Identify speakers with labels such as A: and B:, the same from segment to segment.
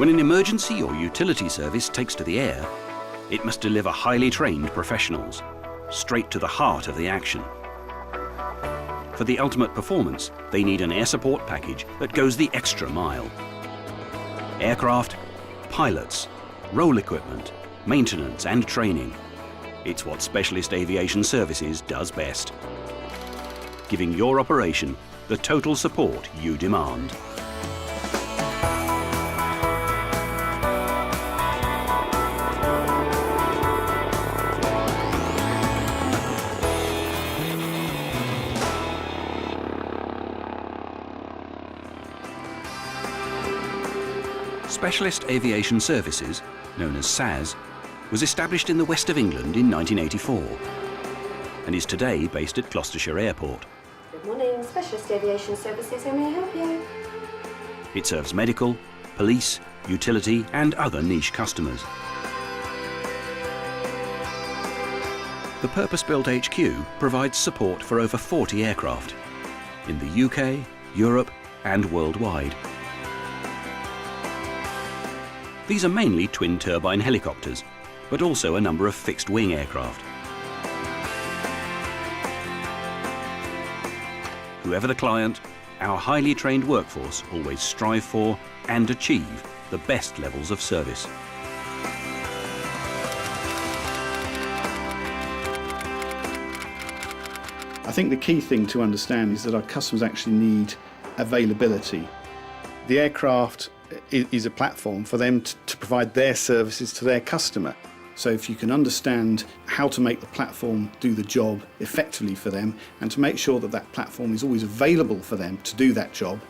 A: When an emergency or utility service takes to the air, it must deliver highly trained professionals, straight to the heart of the action. For the ultimate performance, they need an air support package that goes the extra mile. Aircraft, pilots, roll equipment, maintenance and training. It's what Specialist Aviation Services does best, giving your operation the total support you demand. Specialist Aviation Services, known as SAS, was established in the west of England in 1984 and is today based at Gloucestershire Airport.
B: Good morning, Specialist Aviation Services, how may I help you?
A: It serves medical, police, utility and other niche customers. The purpose-built HQ provides support for over 40 aircraft in the UK, Europe and worldwide. These are mainly twin-turbine helicopters, but also a number of fixed-wing aircraft. Whoever the client, our highly trained workforce always strive for and achieve the best levels of service.
C: I think the key thing to understand is that our customers actually need availability. The aircraft is a platform for them to provide their services to their customer. So if you can understand how to make the platform do the job effectively for them and to make sure that that platform is always available for them to do that job,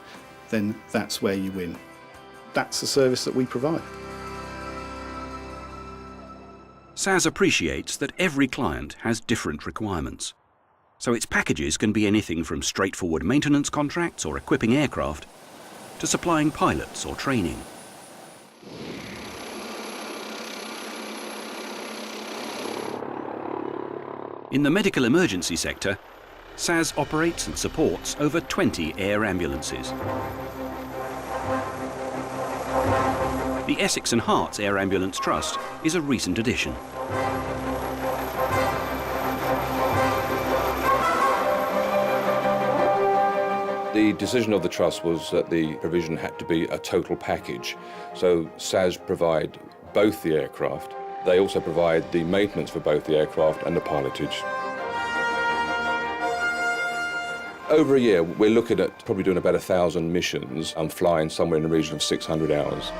C: then that's where you win. That's the service that we provide.
A: SAS appreciates that every client has different requirements, so its packages can be anything from straightforward maintenance contracts or equipping aircraft to supplying pilots or training. In the medical emergency sector, SAS operates and supports over 20 air ambulances. The Essex and Herts Air Ambulance Trust is a recent addition.
D: The decision of the Trust was that the provision had to be a total package. So SAS provide both the aircraft. They also provide the maintenance for both the aircraft and the pilotage. Over a year, we're looking at probably doing about 1,000 missions and flying somewhere in the region of 600 hours.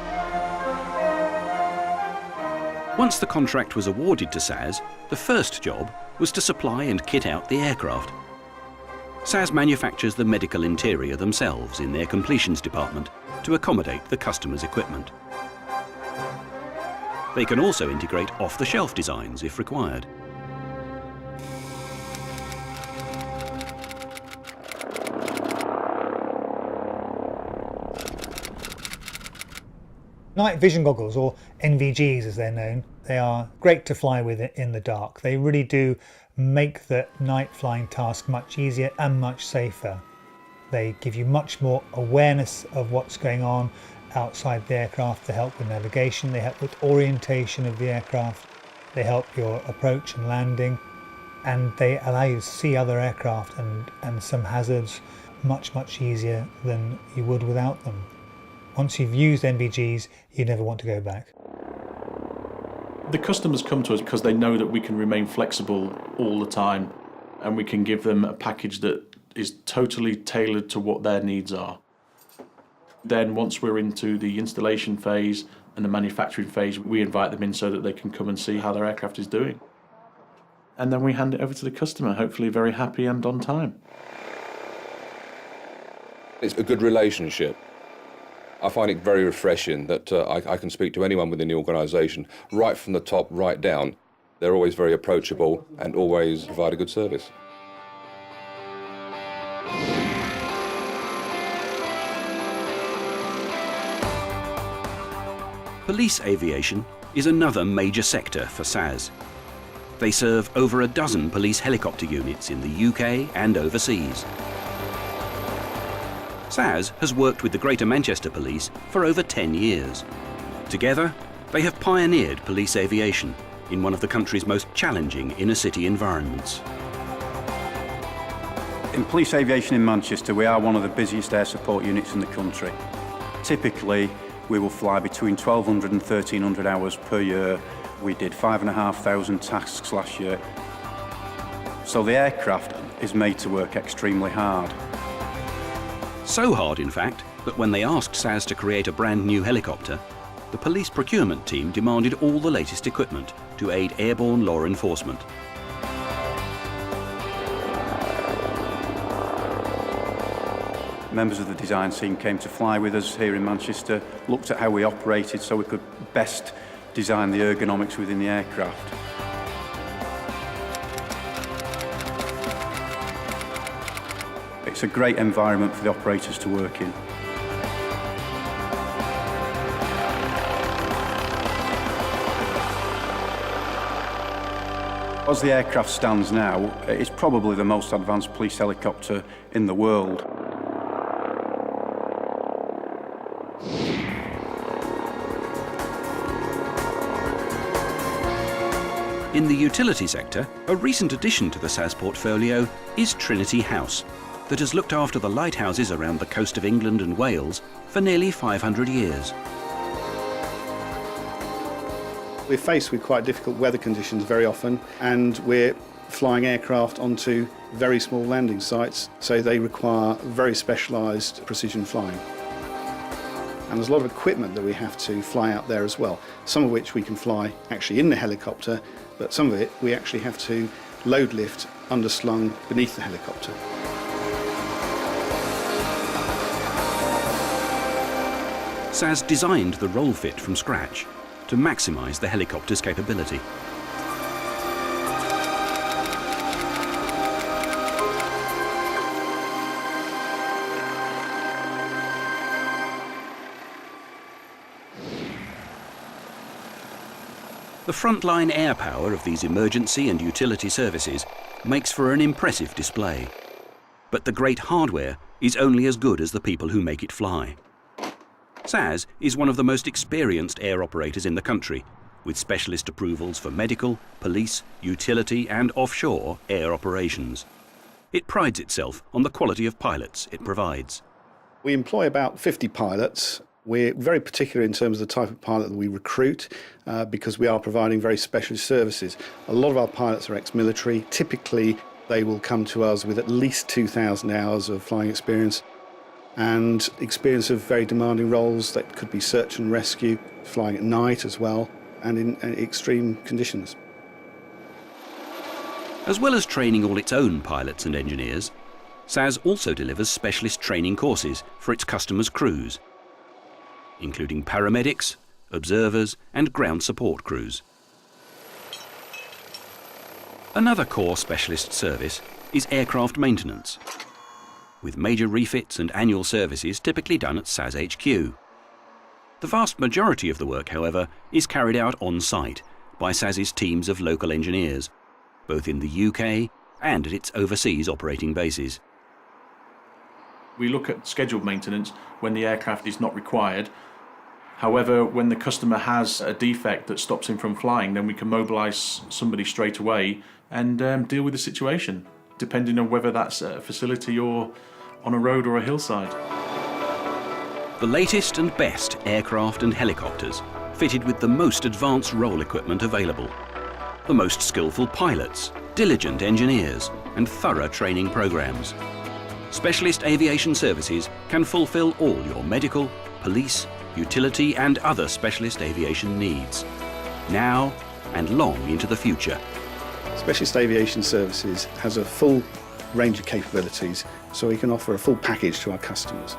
A: Once the contract was awarded to SAS, the first job was to supply and kit out the aircraft. SAS manufactures the medical interior themselves in their completions department to accommodate the customer's equipment. They can also integrate off-the-shelf designs if required.
E: Night vision goggles, or NVGs as they're known, they are great to fly with in the dark. They really do make the night flying task much easier and much safer. They give you much more awareness of what's going on outside the aircraft. They help with navigation, they help with orientation of the aircraft, they help your approach and landing, and they allow you to see other aircraft and some hazards much easier than you would without them. Once you've used NVGs, you never want to go back.
F: The customers come to us because they know that we can remain flexible all the time and we can give them a package that is totally tailored to what their needs are. Then once we're into the installation phase and the manufacturing phase, we invite them in so that they can come and see how their aircraft is doing. And then we hand it over to the customer, hopefully very happy and on time.
D: It's a good relationship. I find it very refreshing that I can speak to anyone within the organisation, right from the top, right down. They're always very approachable and always provide a good service.
A: Police aviation is another major sector for SAS. They serve over a dozen police helicopter units in the UK and overseas. SAS has worked with the Greater Manchester Police for over 10 years Together, they have pioneered police aviation in one of the country's most challenging inner-city environments.
G: In police aviation in Manchester, we are one of the busiest air support units in the country. Typically, we will fly between 1,200 and 1,300 hours per year. We did 5,500 tasks last year. So the aircraft is made to work extremely hard.
A: So hard, in fact, that when they asked SAS to create a brand new helicopter, the police procurement team demanded all the latest equipment to aid airborne law enforcement.
G: Members of the design team came to fly with us here in Manchester, looked at how we operated so we could best design the ergonomics within the aircraft. It's a great environment for the operators to work in. As the aircraft stands now, it's probably the most advanced police helicopter in the world.
A: In the utility sector, a recent addition to the SAS portfolio is Trinity House, that has looked after the lighthouses around the coast of England and Wales for nearly 500 years.
C: We're faced with quite difficult weather conditions very often, and we're flying aircraft onto very small landing sites, so they require very specialised precision flying. And there's a lot of equipment that we have to fly out there as well, some of which we can fly actually in the helicopter, but some of it we actually have to load lift underslung beneath the helicopter.
A: SAS designed the roll fit from scratch to maximise the helicopter's capability. The frontline air power of these emergency and utility services makes for an impressive display. But the great hardware is only as good as the people who make it fly. SAS is one of the most experienced air operators in the country, with specialist approvals for medical, police, utility and offshore air operations. It prides itself on the quality of pilots it provides.
C: We employ about 50 pilots. We're very particular in terms of the type of pilot that we recruit because we are providing very specialist services. A lot of our pilots are ex-military. Typically, they will come to us with at least 2,000 hours of flying experience and experience of very demanding roles that could be search and rescue, flying at night as well, and in extreme conditions.
A: As well as training all its own pilots and engineers, SAS also delivers specialist training courses for its customers' crews, including paramedics, observers and ground support crews. Another core specialist service is aircraft maintenance, with major refits and annual services typically done at SAS HQ. The vast majority of the work, however, is carried out on-site by SAS's teams of local engineers, both in the UK and at its overseas operating bases.
F: We look at scheduled maintenance when the aircraft is not required. However, when the customer has a defect that stops him from flying, then we can mobilise somebody straight away and deal with the situation, depending on whether that's at a facility or on a road or a hillside.
A: The latest and best aircraft and helicopters, fitted with the most advanced roll equipment available, the most skillful pilots, diligent engineers and thorough training programs. Specialist Aviation Services can fulfil all your medical, police, utility and other specialist aviation needs, now and long into the future.
C: Specialist Aviation Services has a full range of capabilities, so we can offer a full package to our customers.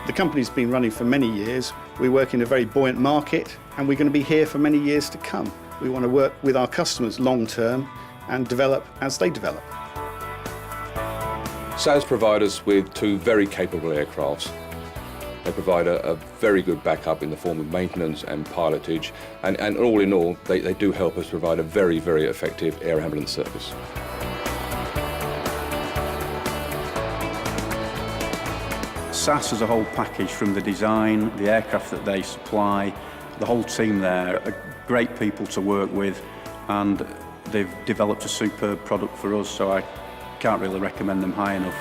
C: The company's been running for many years. We work in a very buoyant market and we're going to be here for many years to come. We want to work with our customers long term and develop as they develop.
D: SAS provide us with two very capable aircrafts. They provide a very good backup in the form of maintenance and pilotage, and all in all, they do help us provide a very, very effective air ambulance service.
G: SAS as a whole package, from the design, the aircraft that they supply, The whole team there are great people to work with, and they've developed a superb product for us, so I can't really recommend them high enough.